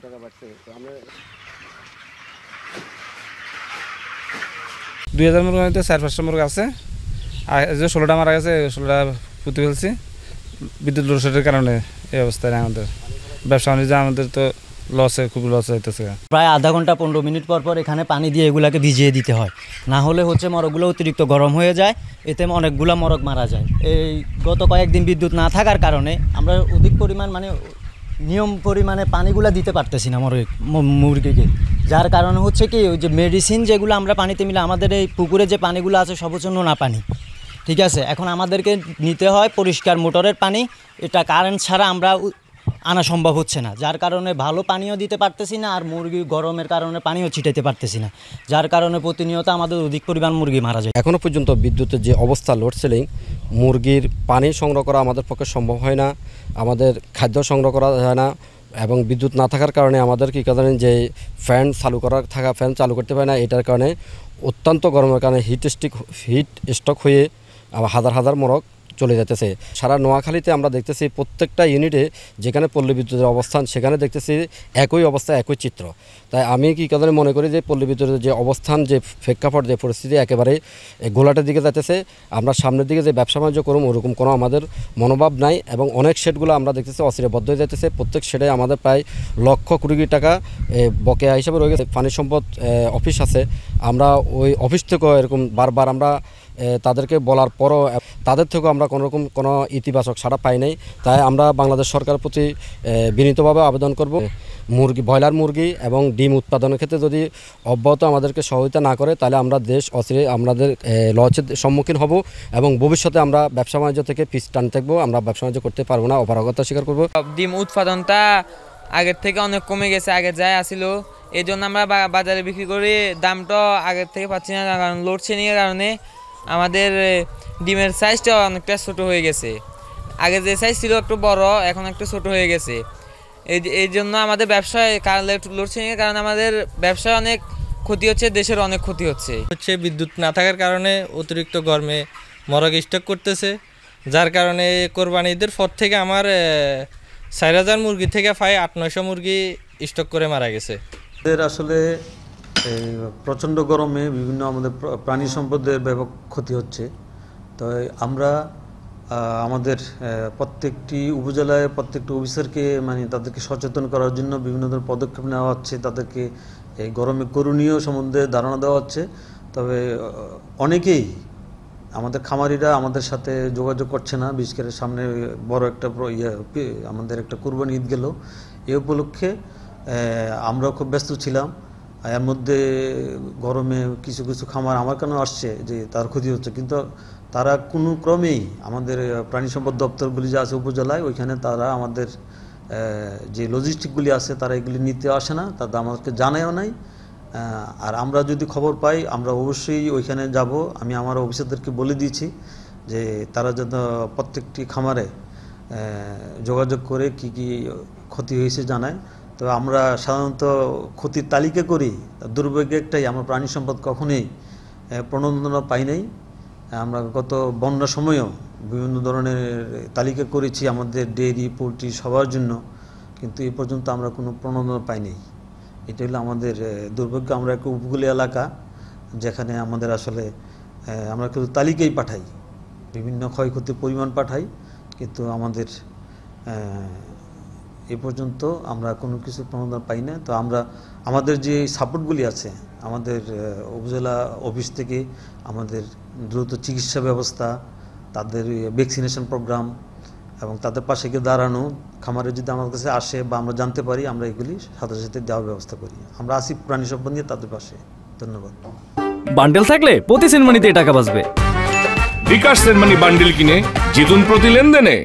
টাকা বাড়ছে। তো আমরা 2000 মুরগি মধ্যে 4-5টা মুরগি আছে, আর যে 16টা মারা গেছে 16টা পুঁতে ফেলছি বিদ্যুৎ লোডশেডের কারণে। এই অবস্থায় আমাদের ব্যবসা বাণিজ্য আমাদের তো লসে, খুব লস হইতেছে। প্রায় আধা ঘন্টা 15 মিনিট পর পর এখানে পানি দিয়ে এগুলাকে ভিজিয়ে দিতে হয়, না হলে হচ্ছে মরগগুলো অতিরিক্ত গরম হয়ে যায়, এতে অনেকগুলো মরগ মারা যায়। এই গত কয়েকদিন বিদ্যুৎ না থাকার কারণে আমরা অধিক পরিমাণ নিয়ম পরিমাণে পানিগুলো দিতে পারতেছি না মুরগিকে, যার কারণে হচ্ছে কি ওই যে মেডিসিন যেগুলো আমরা পানিতে মিলে, আমাদের এই পুকুরে যে পানিগুলো আছে সব হচ্ছে নোনা পানি, ঠিক আছে। এখন আমাদেরকে নিতে হয় পরিষ্কার মোটরের পানি, এটা কারেন্ট ছাড়া আমরা আনা সম্ভব হচ্ছে না, যার কারণে ভালো পানিও দিতে পারতেছি না, আর মুরগি গরমের কারণে পানিও ছিটাইতে পারতেছি না, যার কারণে প্রতিনিয়ত আমাদের অধিক পরিমাণ মুরগি মারা যায়। এখনও পর্যন্ত বিদ্যুতের যে অবস্থা, লোডশেডিং, মুরগির পানি সংগ্রহ করা আমাদের পক্ষে সম্ভব হয় না, আমাদের খাদ্য সংগ্রহ করা যায় না, এবং বিদ্যুৎ না থাকার কারণে আমাদের কী কারণে যে ফ্যান চালু করতে পারে না, এটার কারণে অত্যন্ত গরমের কারণে হিট স্ট্রোক হয়ে হাজার হাজার মোরগ চলে যেতেছে। সারা নোয়াখালীতে আমরা দেখতেছি প্রত্যেকটা ইউনিটে যেখানে পল্লী বিদ্যুতের অবস্থান সেখানে দেখতেছি একই অবস্থা, একই চিত্র। তাই আমি কী কারণে মনে করি যে পল্লী বিদ্যুতের যে অবস্থান, যে প্রেক্ষাপট, যে পরিস্থিতি একেবারে গোলাটের দিকে যাইতেছে। আমরা সামনের দিকে যে ব্যবসা বাণিজ্য করুম ওরকম কোনো আমাদের মনোভাব নাই, এবং অনেক শেডগুলো আমরা দেখতেছি অস্থিরবদ্ধ হয়ে যাইতেছে। প্রত্যেক শেডে আমাদের প্রায় লক্ষ কোটি টাকা বকেয়া হিসাবে রয়ে গেছে। পানি সম্পদ অফিস আছে, আমরা ওই অফিস থেকেও এরকম বারবার আমরা তাদেরকে বলার পরও তাদের থেকেও আমরা কোনোরকম কোনো ইতিবাচক সাড়া পাই নাই। তাই আমরা বাংলাদেশ সরকারের প্রতি বিনীতভাবে আবেদন করব, ব্রয়লার মুরগি এবং ডিম উৎপাদনের ক্ষেত্রে যদি অব্যাহত আমাদেরকে সহযোগিতা না করে তাহলে আমরা দেশ অচিরে আমাদের লসের সম্মুখীন হব, এবং ভবিষ্যতে আমরা ব্যবসা বাণিজ্য থেকে পিছ টান থাকবো, আমরা ব্যবসা বাণিজ্য করতে পারবো না, অপারগতা স্বীকার করবো। ডিম উৎপাদনটা আগের থেকে অনেক কমে গেছে, আগে যাই আসিল, এই জন্য আমরা বাজারে বিক্রি করি, দামটা আগের থেকে পাচ্ছি না, কারণ লোডশেডিংয়ের কারণে আমাদের ডিমের সাইজটা অনেকটা ছোট হয়ে গেছে। আগে যে সাইজ ছিল একটু বড়, এখন একটু ছোট হয়ে গেছে। এই জন্য আমাদের ব্যবসায় লোডশেডিংয়ের কারণে আমাদের ব্যবসায় অনেক ক্ষতি হচ্ছে, দেশের অনেক ক্ষতি হচ্ছে। বিদ্যুৎ না থাকার কারণে অতিরিক্ত গরমে মরগ স্টক করতেছে, যার কারণে কোরবানি ঈদের পর থেকে আমার 4000 মুরগি থেকে প্রায় 800-900 মুরগি স্টক করে মারা গেছে। আসলে প্রচণ্ড গরমে বিভিন্ন আমাদের প্রাণী সম্পদের ব্যাপক ক্ষতি হচ্ছে। তো আমরা আমাদের প্রত্যেকটি উপজেলায় প্রত্যেকটি অফিসারকে তাদেরকে সচেতন করার জন্য বিভিন্ন ধরনের পদক্ষেপ নেওয়া হচ্ছে, তাদেরকে এই গরমে করণীয় সম্বন্ধে ধারণা দেওয়া হচ্ছে। তবে অনেকেই আমাদের খামারিরা আমাদের সাথে যোগাযোগ করছে না, বিশেষ করে সামনে বড় একটা আমাদের একটা কুরবানি ঈদ গেল, এই উপলক্ষে আমরাও খুব ব্যস্ত ছিলাম। এর মধ্যে গরমে কিছু কিছু খামার আমার কেন আসছে যে তার ক্ষতি হচ্ছে, কিন্তু তারা কোনো ক্রমেই আমাদের প্রাণী সম্পদ দপ্তরগুলি যে আছে উপজেলায়, ওইখানে তারা আমাদের যে লজিস্টিকগুলি আছে তারা এগুলি নিতে আসে না, তারা আমাদেরকে জানায়ও নাই। আর আমরা যদি খবর পাই আমরা অবশ্যই ওইখানে যাব। আমি আমার অফিসারদেরকে বলে দিয়েছি যে তারা যেন প্রত্যেকটি খামারে যোগাযোগ করে কি কি ক্ষতি হয়েছে জানায়। তো আমরা সাধারণত ক্ষতির তালিকা করি, দুর্ভাগ্য একটাই, আমরা প্রাণী সম্পদ কখনোই প্রণোদনা পাই নাই। আমরা গত বন্যার সময়ও বিভিন্ন ধরনের তালিকা করেছি আমাদের ডেয়ারি, পোলট্রি সবার জন্য, কিন্তু এ পর্যন্ত আমরা কোনো প্রণোদনা পাই নাই। এটা হলো আমাদের দুর্ভাগ্য। আমরা একটা উপকূলীয় এলাকা, যেখানে আমাদের আসলে আমরা কিন্তু তালিকাই পাঠাই, বিভিন্ন ক্ষয়ক্ষতির পরিমাণ পাঠাই, কিন্তু আমাদের এ পর্যন্ত আমরা কোনো কিছু প্রণোদনা পাই না। তো আমরা আমাদের যে সাপোর্টগুলি আছে আমাদের উপজেলা অফিস থেকে, আমাদের দ্রুত চিকিৎসা ব্যবস্থা, তাদের ভ্যাকসিনেশন প্রোগ্রাম, এবং তাদের পাশে গিয়ে দাঁড়ানো, খামারে যদি আমার কাছে আসে বা আমরা জানতে পারি আমরা এগুলি সাথে সাথে দেওয়ার ব্যবস্থা করি। আমরা আসি প্রাণী সম্পদ নিয়ে তাদের পাশে। ধন্যবাদ। বান্ডেল থাকলে প্রতি সেনমানিতে টাকা বাঁচবে। বিকাশ সেনমানি বান্ডেল কিনে জিতুন প্রতি লেনদেনে।